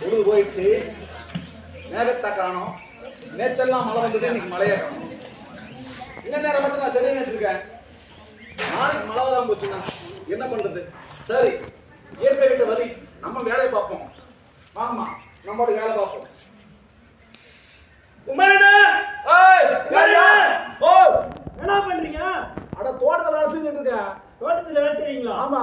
பொழுது போயிடுச்சு, மேகத்தை காணோம். நேற்றெல்லாம் மழை வந்தது, இன்னைக்கு மழையை காணும். இன்னும் நேரம் மட்டும் நான் சரியா இருக்கேன். நாளைக்கு மழை தான் போச்சுன்னா என்ன பண்றது? சரி, இயற்கை கிட்ட வழி, நம்ம வேலையை பார்ப்போம். வாங்கம்மா, நம்மளோட வேலை பார்ப்போம். என்ன பண்றீங்க? அட தோட்டத்துல வேலை செஞ்சுட்டு இருக்கேன். தோட்டத்துல வேலை செய்றீங்களா? ஆமா.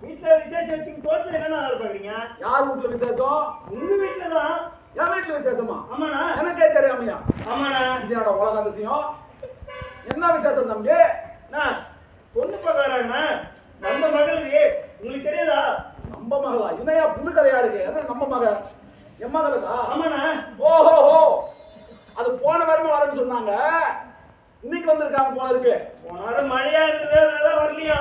வீட்டுல விசேஷம் வச்சுட்டு தோட்டத்துல என்ன வேலை பாக்குறீங்க? யார் வீட்டுல விசேஷம்? உங்க வீட்டுல தான். என் வீட்டுல விசேஷமா? ஆமாண்ணா. எனக்கே தெரியாமையா? ஆமாண்ணா. இதோட உலக அதிசயம். என்ன விசேஷம் தம்பி? நான் பொண்ணு பார்க்கறாங்கண்ணா. நம்ம மகளுக்கு உங்களுக்கு தெரியாதா? நம்ம மகளா? இன்னையா புது கதையா இருக்கு? அது நம்ம மகள். என் மகளுக்கா? ஆமாண்ணா. ஓஹோ, அது போன வாரமே வரேன்னு சொன்னாங்க. இன்னைக்கு வந்திருக்காங்க போல இருக்கு. போன வாரம் மழையா இருந்தது, அதனால வரலையா?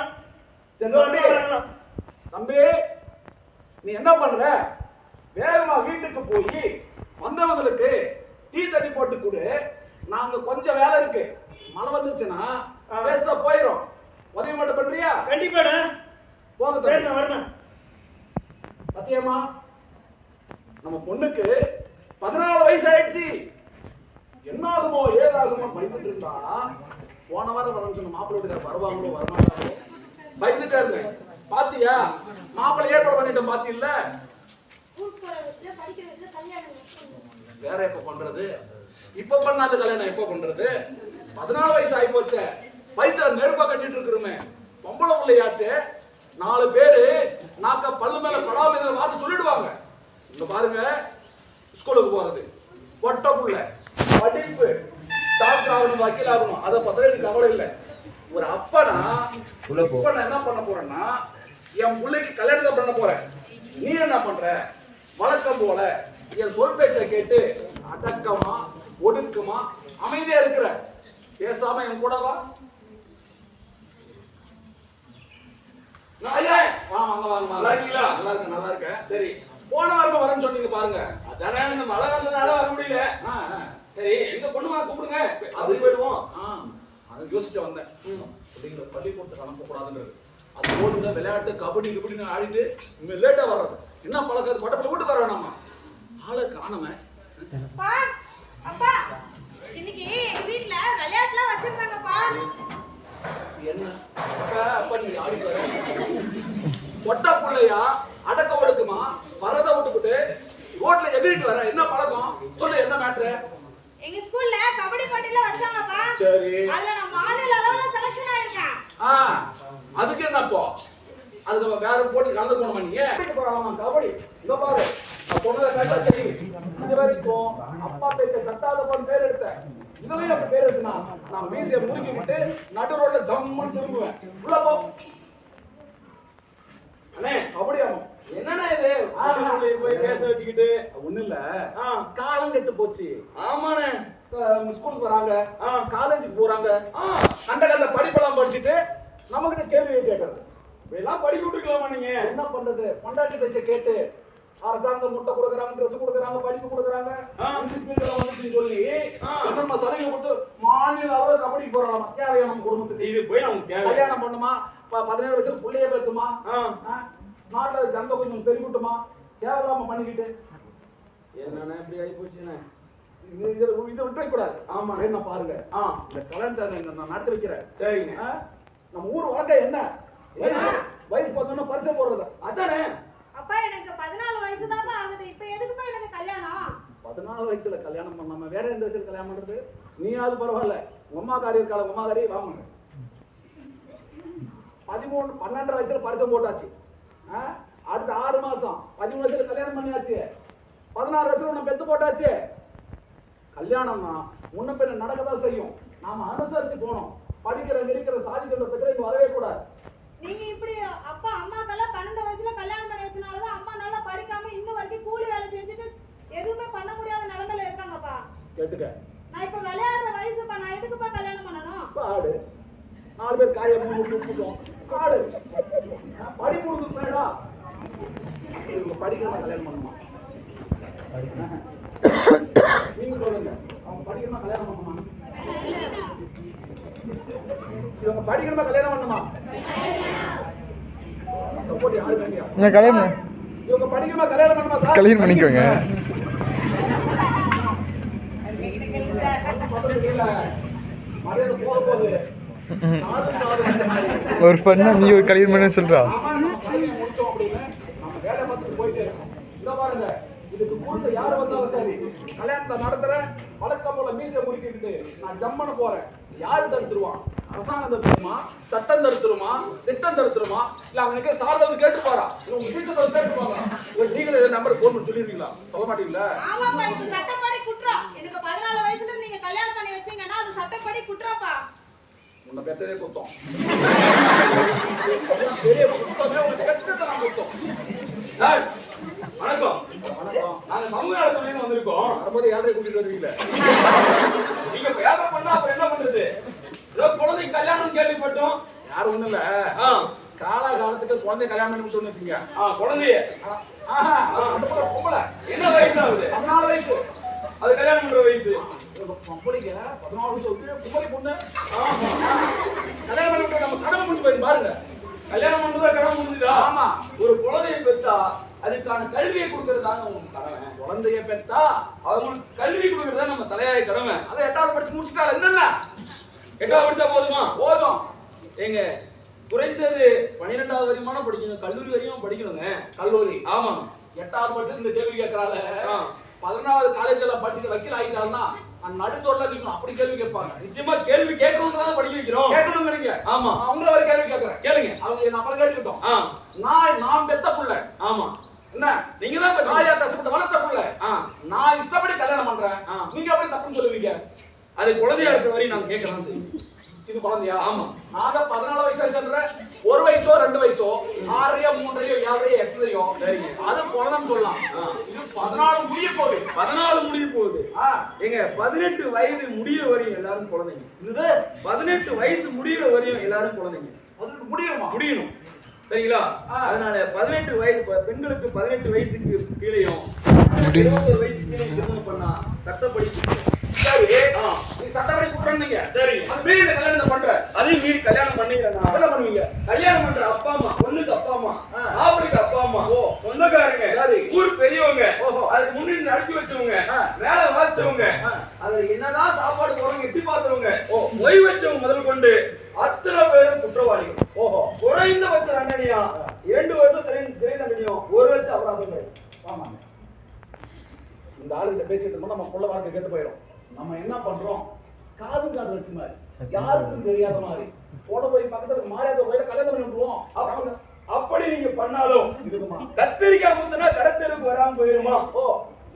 தம்பி, நீ என்ன பண்ற? வேகமா வீட்டுக்கு போய் வந்தவங்களுக்கு டீ தண்ணி போட்டு கொடு. நாங்க கொஞ்சம் வேலை இருக்கு. மழை வந்துருச்சுன்னா பேசுற போயிடும். உதவி மட்டும் பண்றியா? கண்டிப்பாடா. போங்க, வரணும். சத்தியமா நம்ம பொண்ணுக்கு 14 வயசு ஆயிடுச்சு. என்ன ஆகுமோ ஏதாகுமோ பயந்துட்டு இருந்தா, போன வாரம் வரணும்னு சொன்ன மாப்பிள்ளை வருவாங்களோ வரமாட்டாங்களோ பயந்துட்டே இருந்தேன். பாத்தியா, மாப்பிள்ளை ஏற்பாடு பண்ணிட்டோம். பாத்தியில்ல? வேற எப்ப பண்றது? இப்ப பண்ணாத கல்யாணம் எப்ப பண்றது? 14 வயசு ஆகி போச்ச. வயிற்றுல நெருப்பா கட்டிட்டு இருக்கிறோமே. பொம்பளை பிள்ளையாச்சு. 4 பேரு நாக்க பல்லு மேல படாம வார்த்தை சொல்லிடுவாங்க. இங்க பாருங்க, ஸ்கூலுக்கு போறது, பொட்ட புள்ள, படிப்பு, டாக்டர் ஆகணும், வக்கீல் ஆகணும், அதை பத்தி எனக்கு கவலை இல்லை. ஒரு அப்பனா இப்ப நான் என்ன பண்ண போறேன்னா, என் பிள்ளைக்கு கல்யாணத்தை பண்ண போறேன். நீ என்ன பண்ற? வழக்கம் போல என் சொல் பேச்சை கேட்டு அடக்கமா ஒடுக்கமா அமைதியா இருக்கிற. பேசாம என் கூட வா. நல்லா இருக்கேன். சரி, போன வாரம் வரேன்னு சொன்னீங்க பாருங்க. அதானே இந்த மழை வந்ததுனால வர முடியல. சரி, எங்க பொண்ணுமா கூப்பிடுங்க, அது போயிடுவோம். அதை யோசிச்சு வந்தேன். பிள்ளைங்களை பள்ளிக்கூடத்துக்கு அனுப்ப கூடாதுன்றது. அது போடுங்க, விளையாட்டு, கபடி கபடின்னு ஆடிட்டு இங்க லேட்டா வர்றது. என்ன பழக்கம்? பட்டப்பல வீட்டுக்கு வர வேணாமா? ஆளை காணமே. அப்பா, இன்னைக்கு வீட்ல விளையாட்டுலாம் வச்சிருந்தாங்கப்பா. என்ன அப்பா நீ ஆடி வர? பொட்ட புள்ளையா அடக்க ஒடுக்குமா வரத விட்டுவிட்டு ரோட்ல எகிரிட்டு வர? என்ன பழக்கம் சொல்லு, என்ன மேட்ரு? எங்க ஸ்கூல்ல கபடி போட்டில வச்சாங்கப்பா. சரி, அதுல நான் மாநில அளவுல செலக்ஷன் ஆயிருக்கேன். அதுக்கு என்னப்போ? அதுக்கு வேற போட்டி கலந்து போனோமா? நீங்க போறாமா கபடி? இங்க பாரு, நான் சொன்னதை கரெக்டா சரி. இது வரைக்கும் அப்பா பேச்ச கட்டாதப்பன் பேர் எடுத்தேன். இதுலயும் அப்படி பேர் எடுத்துனா நான் மீசையை முறுக்கி விட்டு நடு ரோட்ல ஜம்முன்னு திரும்புவேன். உள்ள போ. அண்ணே, கபடி ஆகும். என்னன்னா இது போய் பேச வச்சுக்கிட்டு? ஒண்ணு இல்ல, காலம் கெட்டு போச்சு. ஆமாண்ணே, ஸ்கூலுக்கு வராங்க, காலேஜுக்கு போறாங்க, அந்த கல்ல படிப்பெல்லாம் படிச்சுட்டு நம்ம கிட்ட கேள்வி கேட்கறது. இப்பெல்லாம் படிக்க விட்டுக்கலாமா? நீங்க என்ன பண்றது? பொண்டாட்டி பேச்ச கேட்டு அரசாங்கம் முட்டை கொடுக்குறாங்க, ட்ரெஸ் கொடுக்குறாங்க, படிப்பு கொடுக்குறாங்க, சொல்லி என்னென்ன சலுகை கொடுத்து மாநில அளவு கபடிக்கு போறாங்க. தேவையா நம்ம குடும்பத்துக்கு? இது போய் நமக்கு கல்யாணம் பண்ணுமா? 17 வயசுல புள்ளைய பேசுமா? நாட்டுல ஜங்க கொஞ்சம் பெருகிட்டுமா? தேவையில்லாம பண்ணிக்கிட்டு என்னன்னா இப்படி ஆகி போச்சுண்ணே. இதை விட்டுற கூடாது. ஆமா, என்ன பாருங்க, இந்த கலண்டர் நான் நடத்தி வைக்கிறேன். சரிங்க. நம்ம ஊர் வழக்கம் என்ன? வயசு பார்த்தோம்னா பரிசை போடுறது. அதானே. அப்பா, எனக்கு 14 வயசு தான் ஆகுது. இப்ப எதுக்குப்பா எனக்கு கல்யாணம்? 14 வயசுல கல்யாணம் பண்ணாம வேற எந்த வயசுல கல்யாணம் பண்றது? நீயாவது பரவாயில்ல, உமா காரி இருக்கால, உமா காரி வாங்க. 13 12 வயசுல பரிசம் போட்டாச்சு. அடுத்த 6 மாசம் 13 வயசுல கல்யாணம் பண்ணியாச்சு. 16 வயசுல நம்ம பெத்து போட்டாச்சு. கல்யாணம்னா முன்ன பின்ன நடக்கதான் செய்யும். நாம அனுசரிச்சு போனோம். படிக்கிற நெருக்கிற சாதிக்கிற பிரச்சனை இங்க வரவே கூடாது. நீங்க இப்படி அப்பா அம்மாக்கெல்லாம் 12 வயசுல கல்யாணம் பண்ணி வச்சனாலதான் அம்மா நல்லா படிக்காம இன்னும் வரைக்கும் கூலி வேலை செஞ்சுட்டு எதுவுமே பண்ண முடியாத நிலைமையில இருக்காங்கப்பா. கேட்டுக்க, நான் இப்ப விளையாடுற வயசுப்பா. நான் எதுக்குப்பா கல்யாணம் பண்ணணும்? ஆடு 4 பேர் காய முடிச்சுட்டோம். ஆடு படி முடிச்சுடா. இவங்க படிக்கிறதா கல்யாணம் பண்ணுமா? நீங்க சொல்லுங்க, அவங்க படிக்கிறதா கல்யாணம் பண்ணுமா? இவங்க படிக்கிறதா கல்யாணம் பண்ணுமா? சப்போர்ட் யாரு வேண்டியா? கல்யாணம் இவங்க படிக்கணுமா கல்யாணம் பண்ணுமா சார்? கல்யாணம் பண்ணிக்கோங்க. மரியாதை போக போகுது. ஒரு பண்ணா நீ ஒரு கல்யாணம் பண்ண சொல்றா. ஆமா, நம்ம பையனை முடிச்சோம் அப்படின்னு நம்ம வேலை பார்த்துட்டு போயிட்டே இருக்கோம். இங்க பாருங்க, இதுக்கு கூட யார் வந்தாலும் சரி கல்யாணத்தை நடத்துறேன் வழக்கம் போல மீசை முடிக்கிட்டு நான் ஜம்மன போறேன். யாரு தடுத்துருவான்? அரசாங்கம் தடுத்துருமா? சட்டம் தடுத்துருமா? திட்டம் தடுத்துருமா? இல்ல அவங்க நிக்கிற சாரதா கேட்டு பாரா? இல்ல உங்க டீச்சர் கேட்டு பாருங்க. இல்ல நீங்களே இந்த நம்பர் போன் பண்ணி சொல்லிருவீங்களா? சொல்ல மாட்டீங்களா? ஆமாப்பா, இது சட்டப்படி குற்றம். எனக்கு 14 வயசுல நீங்க கல்யாணம் பண்ணி வச்சீங்கன்னா அது சட்டப்படி குற்றம்ப்பா. உன்னை பெத்ததே குத்தம். பெரிய குத்தமே உனக்கு பெத்ததை நான் குத்தம். சார், வணக்கம். வணக்கம். நாங்க சமூக நலத்துறையில வந்திருக்கோம். வரும்போது யாரை கூட்டிட்டு வருவீங்களா? நீங்க வேலை பண்ணா அப்புறம் என்ன பண்றது? ஏதோ குழந்தை கல்யாணம் கேள்விப்பட்டோம். யாரும் ஒண்ணும் இல்ல. காலத்துக்கு குழந்தை கல்யாணம் பண்ணி விட்டோம்னு வச்சுங்க. குழந்தைய அந்த போல பொம்பளை என்ன வயசு ஆகுது? 14 வயசு. அது கல்யாணம் பண்ற வயசு. பொம்பளைங்க 14 வயசு பொம்பளை பொண்ணு கல்யாணம் பண்ணி விட்டு நம்ம கடமை முடிச்சு போய் பாருங்க. கல்யாணம் பண்றதா கடமை முடிஞ்சுதா? ஆமா. ஒரு குழந்தையை பெற்றா அதுக்கான கல்வியை கொடுக்கறதாங்க உங்க கடமை. குழந்தைய பெத்தா அவங்களுக்கு கல்வி கொடுக்கறதா நம்ம தலையாய கடமை. அதை 8வது படிச்சு முடிச்சுட்டால என்னன்னா 8வது படிச்சா போதுமா? போதும். ஏங்க, குறைந்தது 12வது வரையுமான படிக்கணும், கல்லூரி வரையும் படிக்கணுங்க. கல்லூரி. ஆமா. 8வது படிச்சு இந்த கேள்வி கேட்கறால 11வது காலேஜ்ல படிச்சு வக்கீல் ஆகிட்டாருன்னா நான் நடுத்தோர்ல நிக்கணும் அப்படி கேள்வி கேட்பாங்க. நிச்சயமா கேள்வி கேட்கணும்னு தான் படிக்க வைக்கிறோம். கேட்கணுங்கிறீங்க. ஆமா. அவங்கள ஒரு கேள்வி கேட்கறேன். கேளுங்க. அவங்க என்ன அப்புறம் கேட்டுக்கிட்டோம். நான் பெத்த புள்ள. ஆமா. என்ன நீங்க தான் தாயா கஷ்டப்பட்டு வளர்த்த புள்ள. நான் இஷ்டப்படி கல்யாணம் பண்றேன். நீங்க எப்படி தப்புன்னு சொல்லுவீங்க? அது குழந்தையா இருக்க வரையும் நான் கேட்கலாம் செய்யும். இது குழந்தையா? ஆமா. நாங்க 14 வயசு சொல்றேன். 1 வயசோ 2 வயசோ 6 3 7 8 அது குழந்தைன்னு சொல்லலாம். இது 14 முடிய போகுது. 14 முடிய போகுது. ஏங்க 18 வயது முடிய வரையும் எல்லாரும் குழந்தைங்க. இது 18 வயசு முடிய வரையும் எல்லாரும் குழந்தைங்க. அது முடியுமா? முடியணும். சரிங்களா? அதனால 18 வயது பெண்களுக்கு 18 வயசுக்கு கீழேயும் 21 வயசுக்கு கீழே திருமணம் பண்ணா சட்டப்படி சரி. நீ சட்டப்படி குற்றம்னீங்க. சரி. அது மீறி கல்யாணம் பண்ற. அதையும் மீறி கல்யாணம் பண்ணீங்கன்னா என்ன பண்ணுவீங்க? கல்யாணம் பண்ற அப்பா அம்மா, பொண்ணுக்கு அப்பா அம்மா, மாப்பிளைக்கு அப்பா அம்மா, சொந்தக்காரங்க, ஊர் பெரியவங்க, அதுக்கு முன்னாடி நடத்தி வச்சவங்க, வேலை வாசிச்சவங்க, அதுல என்னதான் சாப்பாடு போறவங்க எட்டி பார்த்தவங்க, மொய் வச்சவங்க முதல் கொண்டு அத்தனை பேரும் குற்றவாளிகள். குறைந்தபட்ச தண்டனையா 2 வருஷம் சிறை தண்டனையும் 1 லட்சம் அபராதம். ஆமாங்க. இந்த ஆளுகிட்ட பேசிட்டு இருந்தோம் நம்ம புள்ள வாழ்க்கை கேட்டு போயிடும். நம்ம என்ன பண்றோம்? காது வச்சு மாதிரி யாருக்கும் தெரியாத மாதிரி போட போய் பக்கத்துல மாறியாத கோயில கல்யாணம் பண்ணி விட்டுருவோம். அப்படி நீங்க பண்ணாலும் கத்திரிக்காய் முந்தினா கடத்தலுக்கு வராம போயிருமா?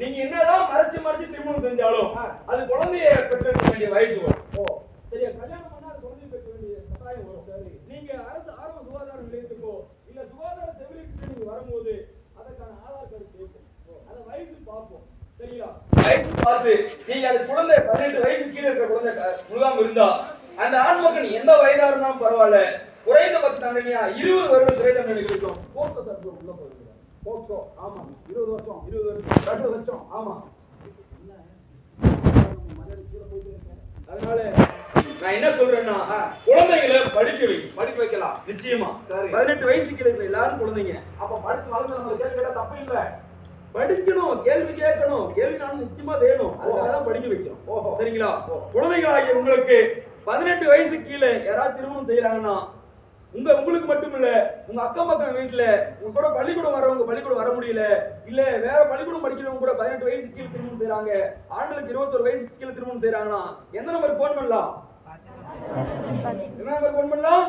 நீங்க என்னதான் மறைச்சு திருமணம் செஞ்சாலும் அது குழந்தைய பெற்றெடுக்க வேண்டிய வயசு வரும். சரியா? கல்யாணம் பண்ணா அது குழந்தைய பெற்ற வேண்டிய கட்டாயம் வரும். சரி. நீங்க அரசு ஆரம்ப சுகாதார நிலையத்துக்கோ இல்ல சுகாதார செவிலியருக்கு நீங்க வரும்போது அதற்கான ஆதார் கார்டு கேட்கும். அதை வயசு பார்ப்போம். சரியா? வயசு பார்த்து நீங்க அது குழந்தை 18 வயசு கீழே இருக்கிற குழந்தை முழுகாம இருந்தா அந்த ஆண் மக்கள் எந்த வயதா இருந்தாலும் பரவாயில்ல, குறைந்தபட்ச தண்டனையா 20 வருடம் சிறை தண்டனை கிடைக்கும். போக்சோ சட்டம் உள்ள போயிருங்க. போக்சோ. ஆமா. 20 வருஷம் 2 லட்சம். ஆமா. அதனால நான் என்ன சொல்றேன்னா குழந்தைகளை படிக்க வைக்கலாம். நிச்சயமா 18 வயசுக்கு இருக்கிற எல்லாரும் குழந்தைங்க. அப்ப படிச்சு வளர்ந்து நம்ம கேள்வி கேட்டா தப்பு இல்ல. படிக்கணும், கேள்வி கேட்கணும், கேள்வினாலும் நிச்சயமா வேணும். அதுக்காக படிக்க வைக்கணும். சரிங்களா? குழந்தைகளாகிய உங்களுக்கு 18 வயசுக்கு கீழே யாராவது திருமணம் செய்யறாங்கன்னா உங்களுக்கு மட்டும் இல்ல, உங்க அக்கம் பக்கம் வீட்டுல உங்க கூட பள்ளிக்கூடம் வரவங்க பள்ளிக்கூடம் வர முடியல, இல்ல வேற பள்ளிக்கூடம் படிக்கிறவங்க கூட 18 வயசுக்கு கீழே திருமணம் செய்யறாங்க, ஆண்களுக்கு 21 வயசுக்கு கீழே திருமணம் செய்யறாங்கன்னா எந்த நம்பர் போன் பண்ணலாம்? என்ன நம்பர் போன் பண்ணலாம்?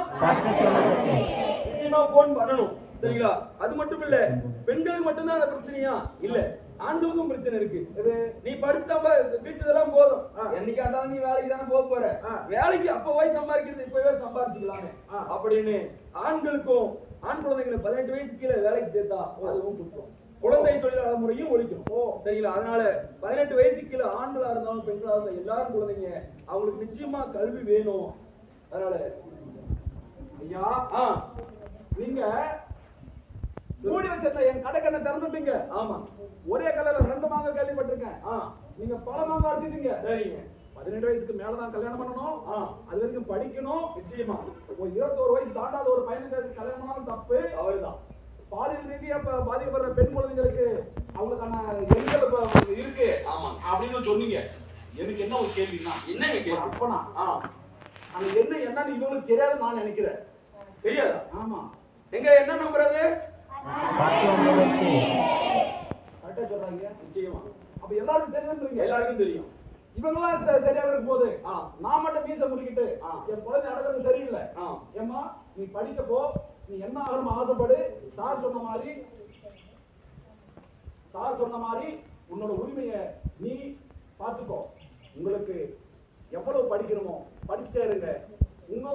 நிச்சயமா போன் பண்ணணும். சரிங்களா? அது மட்டும் இல்ல, பெண்களுக்கு மட்டும்தான் அந்த பிரச்சனையா? இல்ல, ஆண்களுக்கும் பிரச்சனை இருக்கு. நீ படிச்சா வீட்டுலாம் போதும், என்னைக்கா இருந்தாலும் நீ வேலைக்கு தானே போக போற, வேலைக்கு அப்ப போய் சம்பாதிக்கிறது இப்பவே சம்பாதிச்சுக்கலாமே அப்படின்னு ஆண்களுக்கும் ஆண் குழந்தைங்களை 18 வயசு கீழே வேலைக்கு சேர்த்தா அதுவும் குற்றம். குழந்தை தொழிலாளர் முறையும் ஒழிக்கணும். சரிங்களா? அதனால 18 வயசு கீழே ஆண்களா இருந்தாலும் பெண்களா இருந்தாலும் எல்லாரும் குழந்தைங்க, அவங்களுக்கு நிச்சயமா கல்வி வேணும். அதனால ஐயா நீங்க மூடி வச்சிருந்த என் கடை கண்ணை திறந்துட்டீங்க. ஆமா. ஒரே கலர்ல 2 மாங்காய் கேள்விப்பட்டிருக்கேன். நீங்க பல மாங்காய் அடிச்சிட்டீங்க. சரிங்க. 18 வயசுக்கு மேலதான் கல்யாணம் பண்ணணும். அது வரைக்கும் படிக்கணும். நிச்சயமா. 21 வயசு தாண்டாத ஒரு பையனுக்கு கல்யாணம் பண்ணாலும் தப்பு. அவர்தான் பாலியல் ரீதியா பாதிக்கப்படுற பெண் குழந்தைகளுக்கு அவங்களுக்கான எண்கள் இருக்கு ஆமா. அப்படின்னு சொன்னீங்க. எனக்கு என்ன ஒரு கேள்வின்னா, என்னங்க கேள்வி? அப்பனா அந்த எண்ணெய் என்னன்னு இவங்களுக்கு தெரியாதுன்னு நான் நினைக்கிறேன். தெரியாதா? ஆமா, எங்க என்ன நம்புறது? கரெக்டா சொல்றாங்க. நிச்சயமா அப்ப எல்லாருக்கும் தெரியுதுன்றீங்க. எல்லாருக்கும் தெரியும். இவங்களாம் தெரியாத இருக்கும் போது நான் மட்டும் மீச முடிக்கிட்டு என் குழந்தை நடக்கிறது சரியில்லை, ஏம்மா நீ படிக்க போ, நீ என்ன ஆகணும் ஆசைப்படு, சார் சொன்ன மாதிரி உன்னோட உரிமையை நீ பார்த்துக்கோ, உங்களுக்கு எவ்வளவு படிக்கணுமோ படிச்சுட்டே இருங்க, உங்க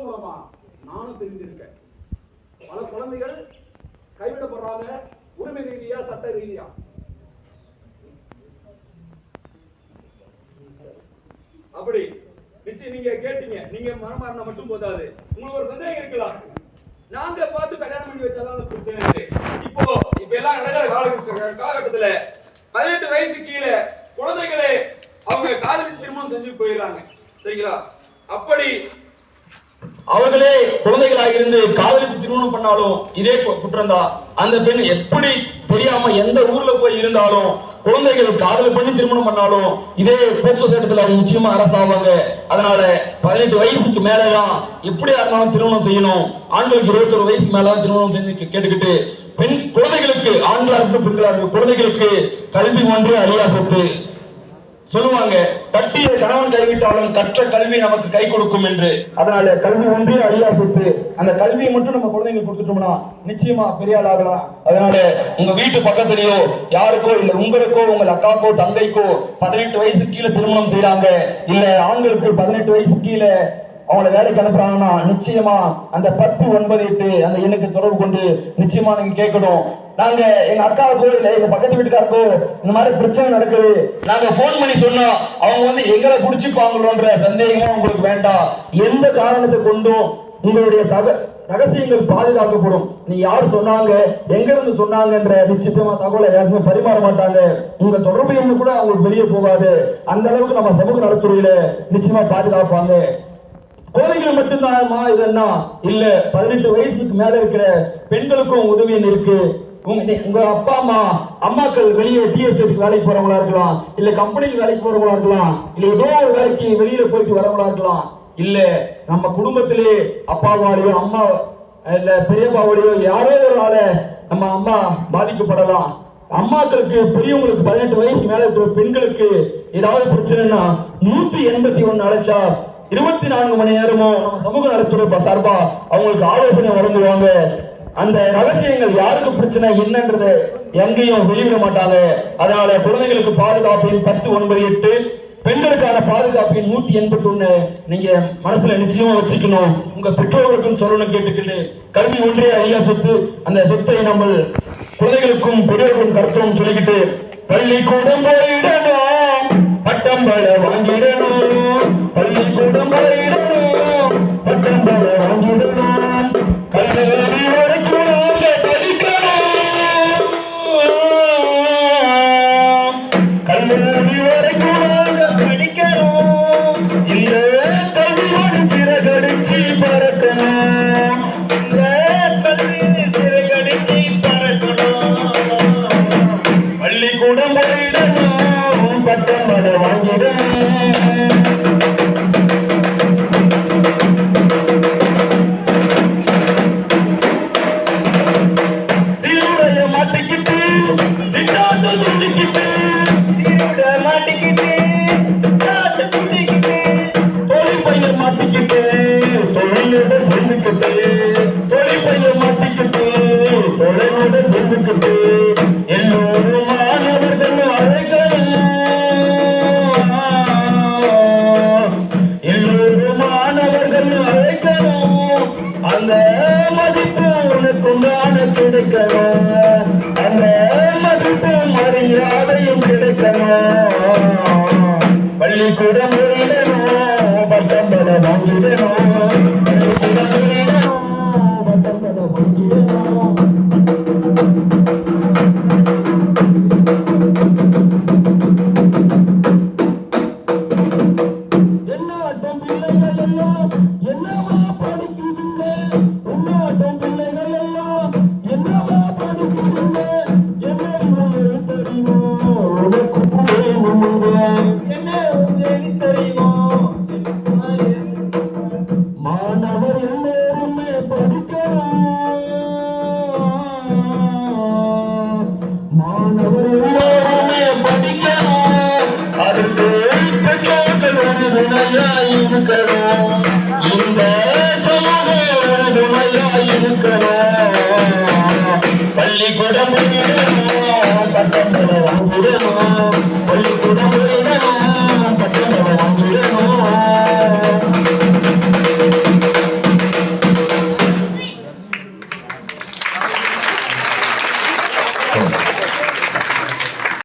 மூலமா நானும் தெரிஞ்சிருக்கேன். பல குழந்தைகள் கைவிடப்படுறாங்க, உரிமை ரீதியா சட்ட ரீதியா. அப்படி நிச்சயம் நீங்க கேட்டீங்க. நீங்க மனமாறினா மட்டும் போதாது, உங்களுக்கு ஒரு சந்தேகம் இருக்கலாம். நாங்க பார்த்து கல்யாணம் பண்ணி வச்சாதான் பிரச்சனை இருக்கு. இப்ப எல்லாம் நடக்கிற காலகட்டத்துல 18 வயசு கீழே குழந்தைகளே அவங்க காதலிச்சு திருமணம் செஞ்சு போயிடுறாங்க. சரிங்களா? அப்படி அவர்களே குழந்தைகளாக இருந்து காதலித்து திருமணம் பண்ணாலும் இதே குற்றம் தான். அந்த பெண் எப்படி தெரியாம எந்த ஊர்ல போய் இருந்தாலும் குழந்தைகள் காதல் பண்ணி திருமணம் பண்ணாலும் இதே போக்சோ சட்டத்துல அவங்க நிச்சயமா அரசாவாங்க. அதனால 18 வயசுக்கு மேலதான் எப்படியா இருந்தாலும் திருமணம் செய்யணும். ஆண்களுக்கு 21 வயசுக்கு மேலதான் திருமணம் செஞ்சு கேட்டுக்கிட்டு பெண் குழந்தைகளுக்கு, ஆண்களா இருக்கட்டும் பெண்களா இருக்கட்டும், குழந்தைகளுக்கு கல்வி ஒன்றே அழியா சொத்து சொல்லுவாங்க. கட்டிய கணவன் கைவிட்டாலும் கற்ற கல்வி நமக்கு கை கொடுக்கும் என்று. அதனால கல்வி ஒன்றே அழியா சொத்து. அந்த கல்வியை மட்டும் நம்ம குழந்தைங்களுக்கு கொடுத்துட்டோம்னா நிச்சயமா பெரிய ஆள் ஆகலாம். அதனால உங்க வீட்டு பக்கத்துலயோ யாருக்கோ இல்ல உங்களுக்கோ உங்க அக்காக்கோ தங்கைக்கோ 18 வயசு கீழே திருமணம் செய்யறாங்க, இல்ல ஆண்களுக்கு 18 வயசு கீழே அவங்களை வேலைக்கு அனுப்புறாங்கன்னா நிச்சயமா அந்த 10 9 8 அந்த எண்ணுக்கு தொடர்பு கொண்டு நிச்சயமா நீங்க கேட்கணும். நாங்க எங்க அக்காவுக்கோ இல்ல எங்க பக்கத்து வீட்டுக்காருக்கோ இந்த மாதிரி பிரச்சனை நடக்குது, நாங்க போன் பண்ணி சொன்னா அவங்க எங்களை புடிச்சுப்பாங்களோன்ற சந்தேகமும் உங்களுக்கு வேண்டாம். எந்த காரணத்தை கொண்டும் உங்களுடைய ரகசியங்கள் பாதுகாக்கப்படும். நீ யார் சொன்னாங்க, எங்க இருந்து சொன்னாங்கன்ற நிச்சயமா தகவலை யாருமே பரிமாற மாட்டாங்க. உங்க தொடர்பு எண்ணு கூட அவங்களுக்கு வெளியே போகாது. அந்த அளவுக்கு நம்ம சமூக நலத்துறையில நிச்சயமா பாதுகாப்பாங்க. குழந்தைகள் மட்டும்தான்மா இதென்னா இல்ல, 18 வயசுக்கு மேல இருக்கிற பெண்களுக்கும் உதவி இருக்கு. உங்க அப்பா அம்மாக்கள் வெளியே டிஎஸ்டேட் வேலைக்கு போறவங்களா இருக்கலாம், இல்ல கம்பெனிக்கு வேலைக்கு போறவங்களா இருக்கலாம், இல்ல ஏதோ ஒரு வேலைக்கு வெளியில போயிட்டு வரவங்களா இருக்கலாம், இல்ல நம்ம குடும்பத்திலே அப்பாவாலேயோ அம்மா இல்ல பெரியப்பாவோடையோ யாரோ ஒரு ஆள நம்ம அம்மா பாதிக்கப்படலாம். அம்மாக்களுக்கு பெரியவங்களுக்கு 18 வயசுக்கு மேல இருக்கிற பெண்களுக்கு ஏதாவது பிரச்சனைனா 181 அழைச்சா 24 மணி நேரமும் நம்ம சமூக நலத்துறை சார்பா அவங்களுக்கு ஆலோசனை வழங்குவாங்க. அந்த ரகசியங்கள் யாருக்கு பிரச்சனை என்னன்றது எங்கேயும் வெளியிட மாட்டாங்க. அதனால குழந்தைகளுக்கு பாதுகாப்பின் 10 9 8, பெண்களுக்கான பாதுகாப்பின் 181 நீங்க மனசுல நிச்சயமா வச்சுக்கணும். உங்க பெற்றோர்களுக்கும் சொல்லணும் கேட்டுக்கிட்டு, கல்வி ஒன்றே அழியா சொத்து. அந்த சொத்தை நம்ம குழந்தைகளுக்கும் பெரியவர்களுக்கும் கருத்தும் சொல்லிக்கிட்டு, பள்ளிக்கூடம் போயிடணும், பட்டம் பல வாங்கிடணும், பள்ளிக்கூடம் போயிடணும், பட்டம் பல வாங்கிடணும், கல்வி வரைக்கும் நாங்க படிக்கணும், கல்லூரி வரைக்கும் நாங்க படிக்கணும், இந்த கல்வியோடு சிறகடிச்சு பறக்கணும், இந்த கல்வி சிறகடிச்சு பறக்கணும், பள்ளிக்கூடம் போயிடணும், பட்டம் பல வாங்கிடணும். எல்லோரும் மாணவர்கள் அழைக்கணும், எல்லோரும் மாணவர்கள் அழைக்கணும், அந்த மதிப்பு உனக்கு உண்டான கிடைக்கணும், அந்த மதிப்பு மரியாதையும் கிடைக்கணும், பள்ளிக்கூடம் போயிடணும், பட்டம் பெற வாங்கிடணும், பள்ளிக்கூடம் போயிடணும், பட்டம் பெற வாங்கிடணும். இந்த சமூகம் உறுதுணையா இருக்கணும். பள்ளிக்கூடம் பட்டம்